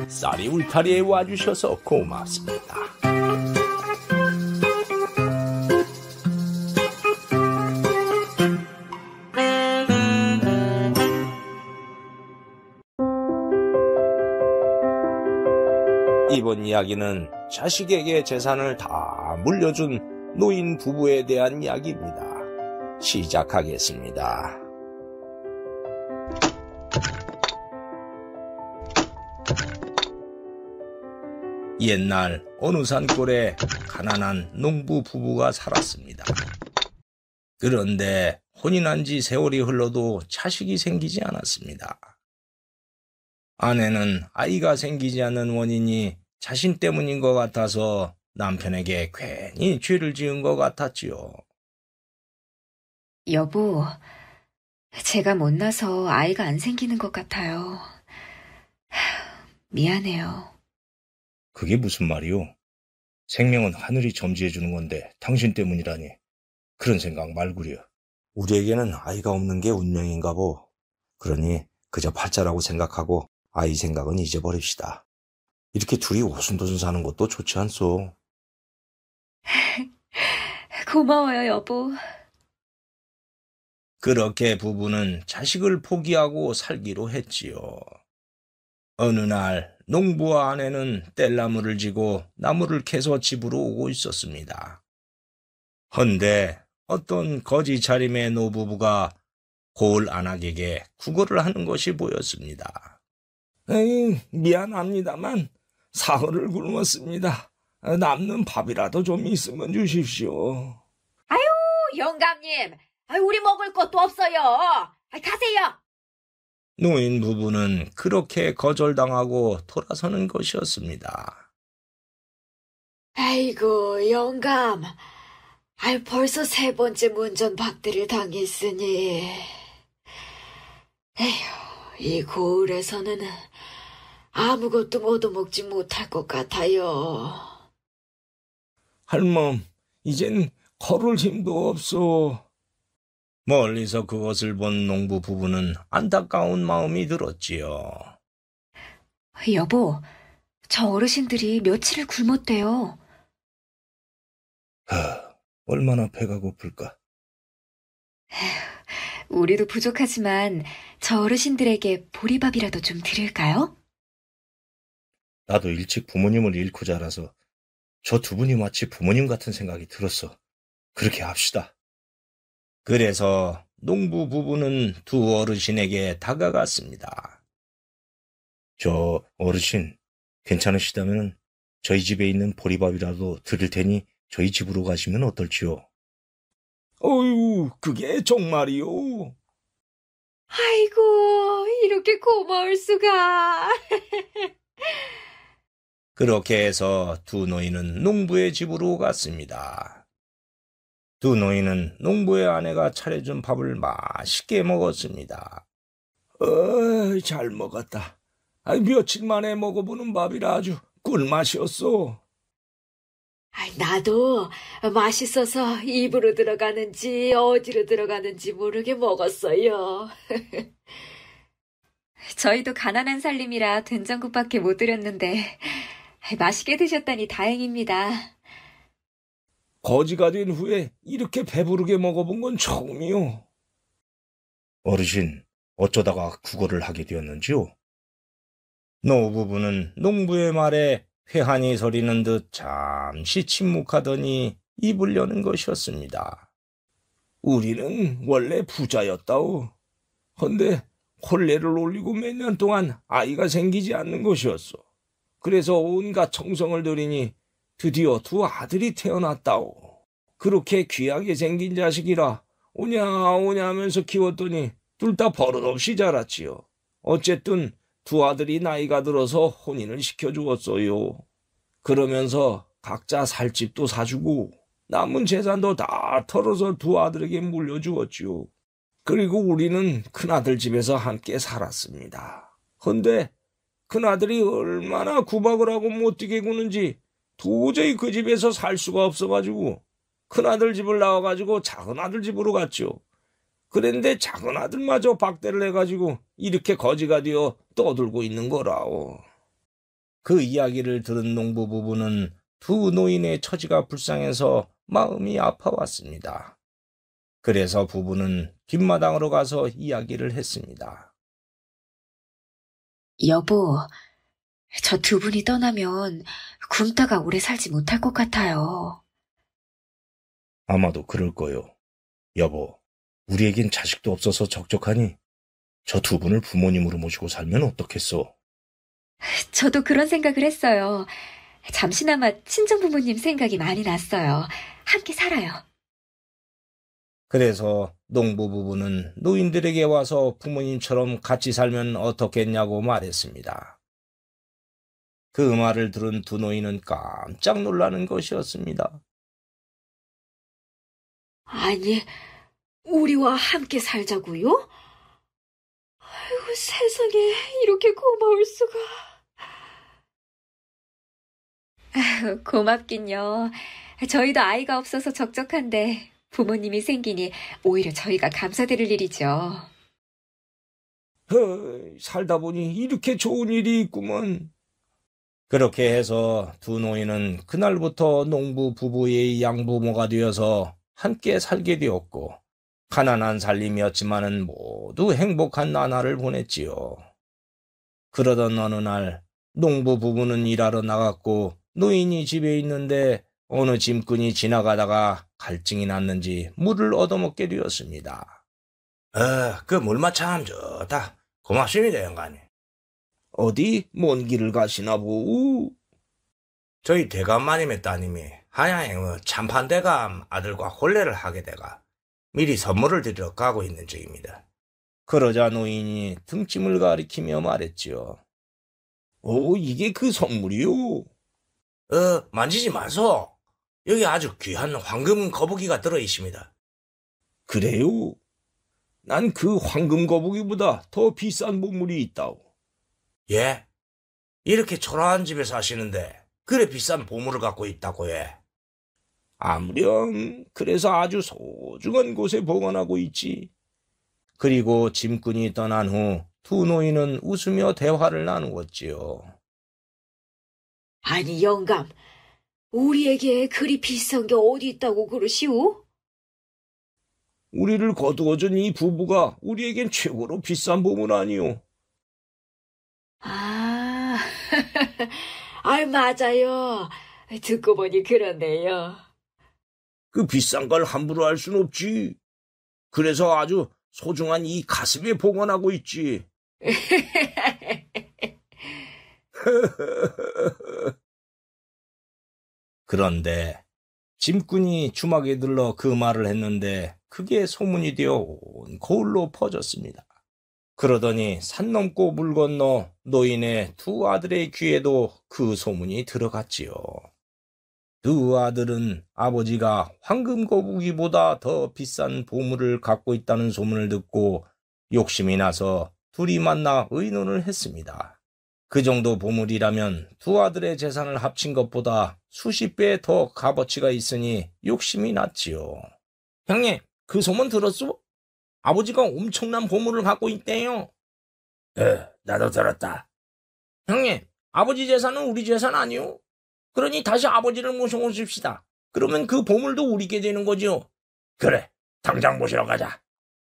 쌀이 울타리에 와주셔서 고맙습니다. 이번 이야기는 자식에게 재산을 다 물려준 노인 부부에 대한 이야기입니다. 시작하겠습니다. 옛날 어느 산골에 가난한 농부 부부가 살았습니다. 그런데 혼인한 지 세월이 흘러도 자식이 생기지 않았습니다. 아내는 아이가 생기지 않는 원인이 자신 때문인 것 같아서 남편에게 괜히 죄를 지은 것 같았지요. 여보, 제가 못나서 아이가 안 생기는 것 같아요. 미안해요. 그게 무슨 말이오? 생명은 하늘이 점지해 주는 건데 당신 때문이라니. 그런 생각 말구려. 우리에게는 아이가 없는 게 운명인가 보. 그러니 그저 팔자라고 생각하고 아이 생각은 잊어버립시다. 이렇게 둘이 오순도순 사는 것도 좋지 않소. 고마워요, 여보. 그렇게 부부는 자식을 포기하고 살기로 했지요. 어느 날 농부와 아내는 뗄나무를 지고 나무를 캐서 집으로 오고 있었습니다. 헌데 어떤 거지 차림의 노부부가 고을 안악에게 구걸을 하는 것이 보였습니다. 에이, 미안합니다만 사흘을 굶었습니다. 남는 밥이라도 좀 있으면 주십시오. 아유, 영감님. 우리 먹을 것도 없어요. 가세요. 노인 부부는 그렇게 거절당하고 돌아서는 것이었습니다. 아이고, 영감. 벌써 3번째 문전박대를 당했으니. 에휴, 이 고을에서는 아무것도 얻어먹지 못할 것 같아요. 할멈, 이젠 걸을 힘도 없소. 멀리서 그것을 본 농부 부부는 안타까운 마음이 들었지요. 여보, 저 어르신들이 며칠을 굶었대요. 얼마나 배가 고플까? 우리도 부족하지만 저 어르신들에게 보리밥이라도 좀 드릴까요? 나도 일찍 부모님을 잃고 자라서 저 두 분이 마치 부모님 같은 생각이 들었어. 그렇게 합시다. 그래서 농부 부부는 두 어르신에게 다가갔습니다. 저 어르신, 괜찮으시다면 저희 집에 있는 보리밥이라도 드릴 테니 저희 집으로 가시면 어떨지요? 어휴, 그게 정말이오. 아이고, 이렇게 고마울 수가. 그렇게 해서 두 노인은 농부의 집으로 갔습니다. 두 노인은 농부의 아내가 차려준 밥을 맛있게 먹었습니다. 잘 먹었다. 며칠 만에 먹어보는 밥이라 아주 꿀맛이었어. 나도 맛있어서 입으로 들어가는지 어디로 들어가는지 모르게 먹었어요. 저희도 가난한 살림이라 된장국밖에 못 드렸는데 맛있게 드셨다니 다행입니다. 거지가 된 후에 이렇게 배부르게 먹어본 건 처음이요. 어르신, 어쩌다가 구걸을 하게 되었는지요? 노부부는 농부의 말에 회한이 서리는 듯 잠시 침묵하더니 입을 여는 것이었습니다. 우리는 원래 부자였다오. 헌데 혼례를 올리고 몇 년 동안 아이가 생기지 않는 것이었소. 그래서 온갖 정성을 들이니 드디어 두 아들이 태어났다오. 그렇게 귀하게 생긴 자식이라 오냐 오냐 하면서 키웠더니 둘 다 버릇없이 자랐지요. 어쨌든 두 아들이 나이가 들어서 혼인을 시켜주었어요. 그러면서 각자 살 집도 사주고 남은 재산도 다 털어서 두 아들에게 물려주었지요. 그리고 우리는 큰아들 집에서 함께 살았습니다. 헌데 큰아들이 얼마나 구박을 하고 못되게 구는지 도저히 그 집에서 살 수가 없어가지고 큰아들 집을 나와가지고 작은아들 집으로 갔죠. 그런데 작은 아들마저 박대를 해가지고 이렇게 거지가 되어 떠들고 있는 거라오. 그 이야기를 들은 농부 부부는 두 노인의 처지가 불쌍해서 마음이 아파왔습니다. 그래서 부부는 뒷마당으로 가서 이야기를 했습니다. 여보, 저 두 분이 떠나면 굶다가 오래 살지 못할 것 같아요. 아마도 그럴 거요. 여보, 우리에겐 자식도 없어서 적적하니 저 두 분을 부모님으로 모시고 살면 어떻겠소? 저도 그런 생각을 했어요. 잠시나마 친정부모님 생각이 많이 났어요. 함께 살아요. 그래서 농부 부부는 노인들에게 와서 부모님처럼 같이 살면 어떻겠냐고 말했습니다. 그 말을 들은 두 노인은 깜짝 놀라는 것이었습니다. 아니, 우리와 함께 살자고요? 아이고, 세상에 이렇게 고마울 수가. 고맙긴요. 저희도 아이가 없어서 적적한데 부모님이 생기니 오히려 저희가 감사드릴 일이죠. 살다 보니 이렇게 좋은 일이 있구먼. 그렇게 해서 두 노인은 그날부터 농부 부부의 양부모가 되어서 함께 살게 되었고, 가난한 살림이었지만은 모두 행복한 나날을 보냈지요. 그러던 어느 날 농부 부부는 일하러 나갔고 노인이 집에 있는데 어느 짐꾼이 지나가다가 갈증이 났는지 물을 얻어먹게 되었습니다. 그 물맛 참 좋다. 고맙습니다, 영감님. 어디 먼 길을 가시나 보우? 저희 대감마님의 따님이 한양에 참판대감 아들과 혼례를 하게 돼가 미리 선물을 드리러 가고 있는 중입니다. 그러자 노인이 등짐을 가리키며 말했지요. 이게 그 선물이요? 만지지 마소. 여기 아주 귀한 황금 거북이가 들어있습니다. 그래요? 난 그 황금 거북이보다 더 비싼 보물이 있다오. 예? 이렇게 초라한 집에 사시는데 그래 비싼 보물을 갖고 있다고 해. 아무렴 그래서 아주 소중한 곳에 보관하고 있지. 그리고 짐꾼이 떠난 후 두 노인은 웃으며 대화를 나누었지요. 아니, 영감, 우리에게 그리 비싼 게 어디 있다고 그러시오? 우리를 거두어준 이 부부가 우리에겐 최고로 비싼 보물 아니오. 아, 맞아요. 듣고 보니 그러네요. 그 비싼 걸 함부로 할 순 없지. 그래서 아주 소중한 이 가슴에 보관하고 있지. 그런데 짐꾼이 주막에 들러 그 말을 했는데 그게 소문이 되어 온 거울로 퍼졌습니다. 그러더니 산 넘고 물 건너 노인의 두 아들의 귀에도 그 소문이 들어갔지요. 두 아들은 아버지가 황금거북이보다 더 비싼 보물을 갖고 있다는 소문을 듣고 욕심이 나서 둘이 만나 의논을 했습니다. 그 정도 보물이라면 두 아들의 재산을 합친 것보다 수십 배 더 값어치가 있으니 욕심이 났지요. 형님, 그 소문 들었소? 아버지가 엄청난 보물을 갖고 있대요. 나도 들었다. 형님, 아버지 재산은 우리 재산 아니오? 그러니 다시 아버지를 모셔오십시다. 그러면 그 보물도 우리게 되는 거지요. 그래, 당장 모시러 가자.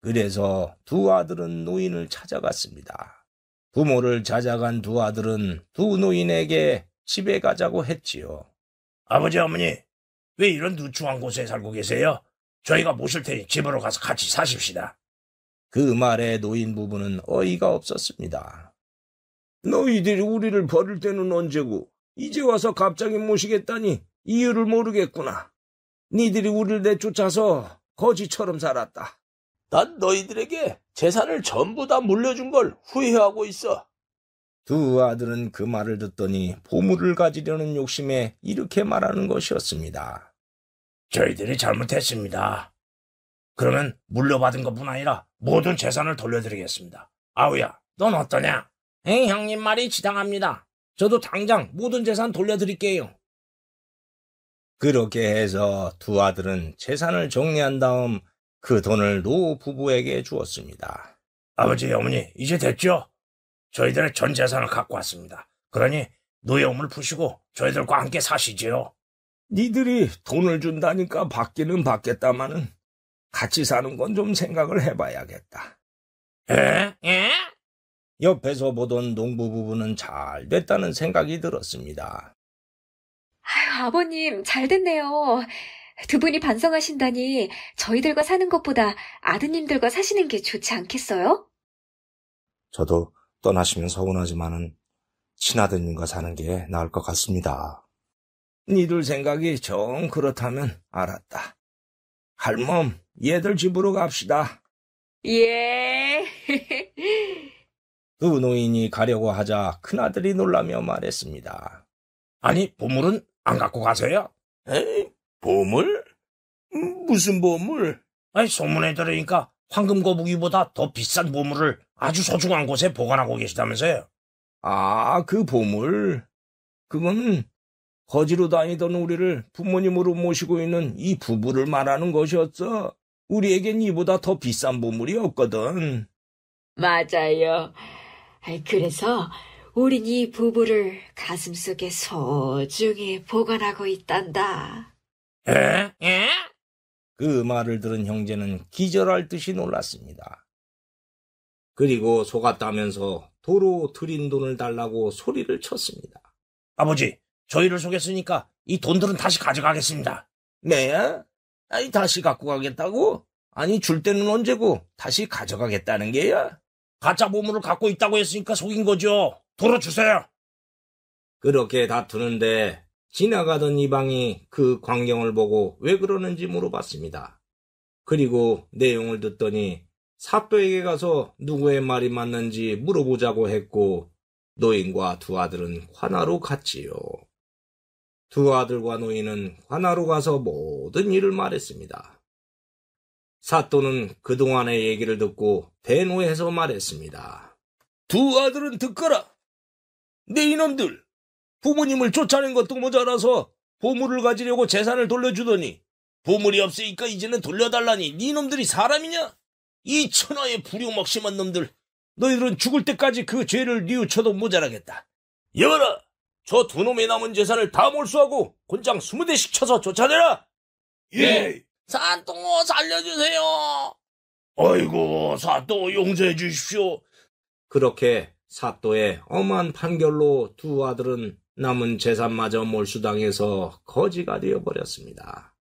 그래서 두 아들은 노인을 찾아갔습니다. 부모를 찾아간 두 아들은 두 노인에게 집에 가자고 했지요. 아버지, 어머니, 왜 이런 누추한 곳에 살고 계세요? 저희가 모실 테니 집으로 가서 같이 사십시다. 그 말에 노인 부부는 어이가 없었습니다. 너희들이 우리를 버릴 때는 언제고 이제 와서 갑자기 모시겠다니 이유를 모르겠구나. 니들이 우리를 내쫓아서 거지처럼 살았다. 난 너희들에게 재산을 전부 다 물려준 걸 후회하고 있어. 두 아들은 그 말을 듣더니 보물을 가지려는 욕심에 이렇게 말하는 것이었습니다. 저희들이 잘못했습니다. 그러면 물려받은 것뿐 아니라 모든 재산을 돌려드리겠습니다. 아우야, 넌 어떠냐? 형님 말이 지당합니다. 저도 당장 모든 재산 돌려드릴게요. 그렇게 해서 두 아들은 재산을 정리한 다음 그 돈을 노 부부에게 주었습니다. 아버지, 어머니, 이제 됐죠? 저희들의 전 재산을 갖고 왔습니다. 그러니 노여움을 푸시고 저희들과 함께 사시지요. 니들이 돈을 준다니까 받기는 받겠다마는 같이 사는 건 좀 생각을 해봐야겠다. 에? 에? 옆에서 보던 농부 부부는 잘 됐다는 생각이 들었습니다. 아유, 아버님, 잘 됐네요. 두 분이 반성하신다니 저희들과 사는 것보다 아드님들과 사시는 게 좋지 않겠어요? 저도 떠나시면 서운하지만은 친아드님과 사는 게 나을 것 같습니다. 니들 생각이 정 그렇다면 알았다. 할멈, 얘들 집으로 갑시다. 예. 두 노인이 가려고 하자 큰아들이 놀라며 말했습니다. 아니, 보물은 안 갖고 가세요? 에이, 보물? 무슨 보물? 아니, 소문에 들으니까 황금 거북이보다 더 비싼 보물을 아주 소중한 곳에 보관하고 계시다면서요? 아, 그 보물. 그건 거지로 다니던 우리를 부모님으로 모시고 있는 이 부부를 말하는 것이었어. 우리에겐 이보다 더 비싼 보물이 없거든. 맞아요. 그래서 우린 이 부부를 가슴속에 소중히 보관하고 있단다. 에? 에? 그 말을 들은 형제는 기절할 듯이 놀랐습니다. 그리고 속았다면서 도로 들인 돈을 달라고 소리를 쳤습니다. 아버지, 저희를 속였으니까 이 돈들은 다시 가져가겠습니다. 네? 아니, 다시 갖고 가겠다고? 아니, 줄 때는 언제고 다시 가져가겠다는 게야? 가짜 보물을 갖고 있다고 했으니까 속인 거죠. 돌아주세요. 그렇게 다투는데 지나가던 이방이 그 광경을 보고 왜 그러는지 물어봤습니다. 그리고 내용을 듣더니 사또에게 가서 누구의 말이 맞는지 물어보자고 했고 노인과 두 아들은 관하로 갔지요. 두 아들과 노인은 관하로 가서 모든 일을 말했습니다. 사또는 그동안의 얘기를 듣고 대노해서 말했습니다. 두 아들은 듣거라. 네 이놈들, 부모님을 쫓아낸 것도 모자라서 보물을 가지려고 재산을 돌려주더니 보물이 없으니까 이제는 돌려달라니 네 놈들이 사람이냐? 이 천하의 불효먹심한 놈들, 너희들은 죽을 때까지 그 죄를 뉘우쳐도 모자라겠다. 여봐라, 저 두 놈의 남은 재산을 다 몰수하고 곤장 20대씩 쳐서 쫓아내라. 예. 산똥 살려주세요. 아이고, 사또 용서해 주십시오. 그렇게 사또의 엄한 판결로 두 아들은 남은 재산마저 몰수당해서 거지가 되어버렸습니다.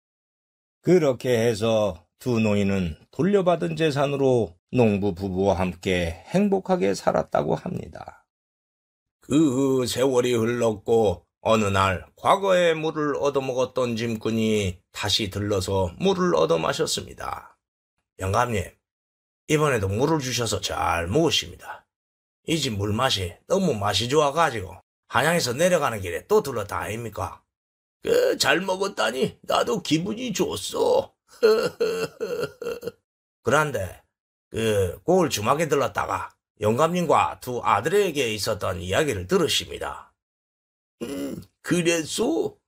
그렇게 해서 두 노인은 돌려받은 재산으로 농부 부부와 함께 행복하게 살았다고 합니다. 그 세월이 흘렀고 어느 날 과거에 물을 얻어먹었던 짐꾼이 다시 들러서 물을 얻어 마셨습니다. 영감님, 이번에도 물을 주셔서 잘 먹었습니다. 이 집 물맛이 너무 맛이 좋아가지고 한양에서 내려가는 길에 또 들렀다 아닙니까? 잘 먹었다니 나도 기분이 좋소. 그런데 고을 주막에 들렀다가 영감님과 두 아들에게 있었던 이야기를 들으십니다. 그랬소?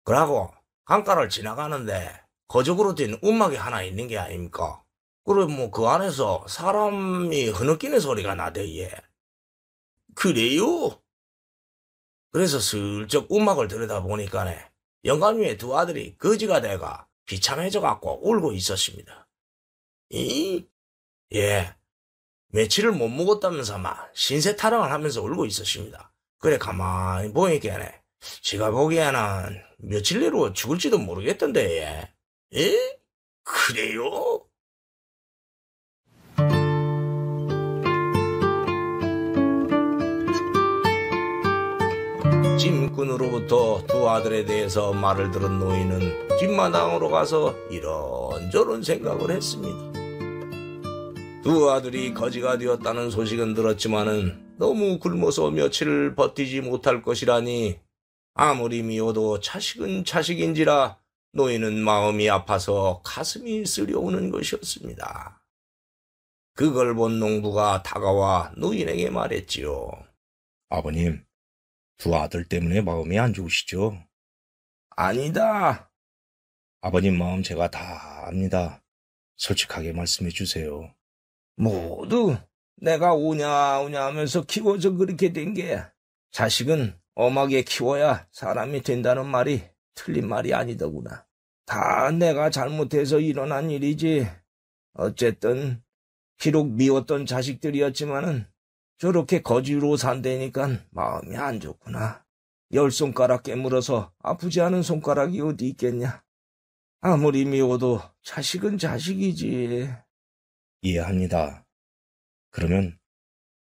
그러고 강가를 지나가는데 거적으로 된 움막이 하나 있는 게 아닙니까? 그럼 그 안에서 사람이 흐느끼는 소리가 나대예. 그래요? 그래서 슬쩍 움막을 들여다보니까네 영감님의 두 아들이 거지가 돼가 비참해져갖고 울고 있었습니다. 예, 며칠을 못 먹었다면서만 신세 타령을 하면서 울고 있었습니다. 그래 가만히 보니까네 제가 보기에는 며칠 내로 죽을지도 모르겠던데. 예? 그래요? 짐꾼으로부터 두 아들에 대해서 말을 들은 노인은 뒷마당으로 가서 이런저런 생각을 했습니다. 두 아들이 거지가 되었다는 소식은 들었지만은 너무 굶어서 며칠을 버티지 못할 것이라니 아무리 미워도 자식은 자식인지라 노인은 마음이 아파서 가슴이 쓰려오는 것이었습니다. 그걸 본 농부가 다가와 노인에게 말했지요. 아버님, 두 아들 때문에 마음이 안 좋으시죠? 아니다. 아버님 마음 제가 다 압니다. 솔직하게 말씀해 주세요. 모두 내가 오냐 오냐 하면서 키워서 그렇게 된 게 자식은 엄하게 키워야 사람이 된다는 말이 틀린 말이 아니더구나. 다 내가 잘못해서 일어난 일이지. 어쨌든 비록 미웠던 자식들이었지만은 저렇게 거지로 산다니까 마음이 안 좋구나. 10손가락 깨물어서 아프지 않은 손가락이 어디 있겠냐. 아무리 미워도 자식은 자식이지. 이해합니다. 그러면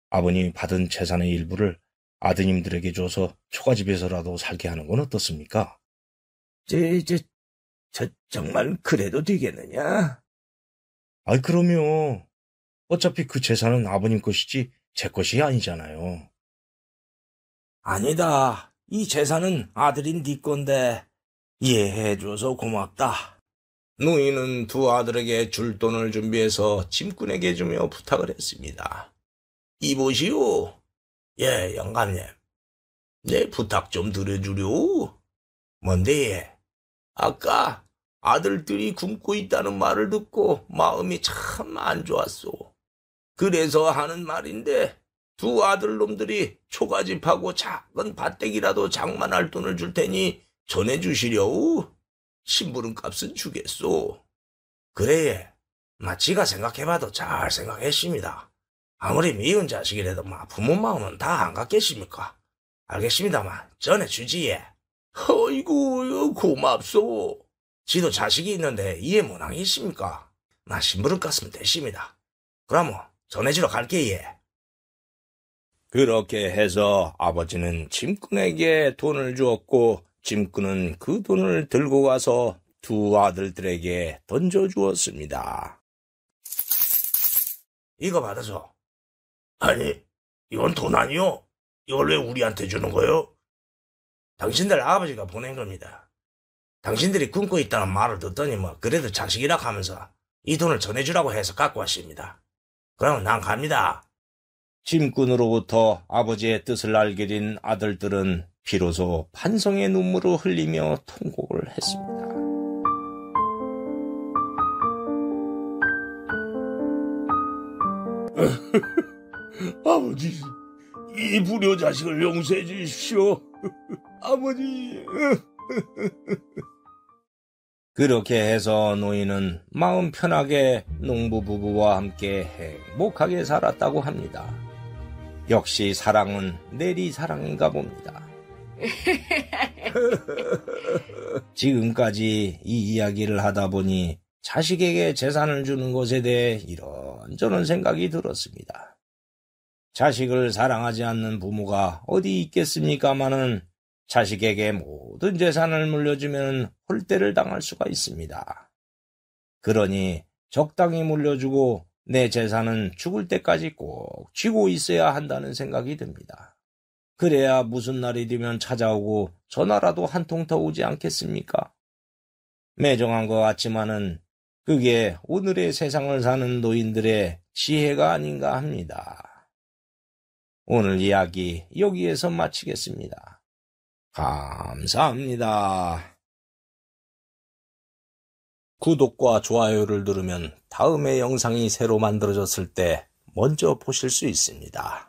아버님이 받은 재산의 일부를 아드님들에게 줘서 초가집에서라도 살게 하는 건 어떻습니까? 정말 그래도 되겠느냐? 아이, 그럼요. 어차피 그 재산은 아버님 것이지 제 것이 아니잖아요. 아니다. 이 재산은 아들인 네 건데 이해해줘서 고맙다. 노인은 두 아들에게 줄 돈을 준비해서 짐꾼에게 주며 부탁을 했습니다. 이보시오. 예, 영감님. 내 부탁 좀 들어주려. 뭔데? 아까 아들들이 굶고 있다는 말을 듣고 마음이 참 안 좋았소. 그래서 하는 말인데 두 아들놈들이 초가집하고 작은 밭대기라도 장만할 돈을 줄 테니 전해주시려우. 심부름값은 주겠소. 그래, 지가 생각해봐도 잘 생각했습니다. 아무리 미운 자식이라도 부모 마음은 다 안 갖겠습니까? 알겠습니다만 전해주지예. 어이구, 고맙소. 지도 자식이 있는데 이해 못하겠습니까? 심부름값은 됐습니다. 그럼 전해주러 갈게. 예. 그렇게 해서 아버지는 짐꾼에게 돈을 주었고 짐꾼은 그 돈을 들고 가서 두 아들들에게 던져주었습니다. 이거 받아서. 아니, 이건 돈 아니요? 이걸 왜 우리한테 주는 거요? 당신들 아버지가 보낸 겁니다. 당신들이 굶고 있다는 말을 듣더니 그래도 자식이라 하면서 이 돈을 전해주라고 해서 갖고 왔습니다. 그럼 난 갑니다. 짐꾼으로부터 아버지의 뜻을 알게 된 아들들은 비로소 반성의 눈물을 흘리며 통곡을 했습니다. 아버지, 이 불효자식을 용서해 주십시오. 아버지. 그렇게 해서 노인은 마음 편하게 농부 부부와 함께 행복하게 살았다고 합니다. 역시 사랑은 내리 사랑인가 봅니다. 지금까지 이 이야기를 하다 보니 자식에게 재산을 주는 것에 대해 이런저런 생각이 들었습니다. 자식을 사랑하지 않는 부모가 어디 있겠습니까마는 자식에게 모든 재산을 물려주면 홀대를 당할 수가 있습니다. 그러니 적당히 물려주고 내 재산은 죽을 때까지 꼭 쥐고 있어야 한다는 생각이 듭니다. 그래야 무슨 날이 되면 찾아오고 전화라도 한 통 더 오지 않겠습니까? 매정한 것 같지만은 그게 오늘의 세상을 사는 노인들의 지혜가 아닌가 합니다. 오늘 이야기 여기에서 마치겠습니다. 감사합니다. 구독과 좋아요를 누르면 다음의 영상이 새로 만들어졌을 때 먼저 보실 수 있습니다.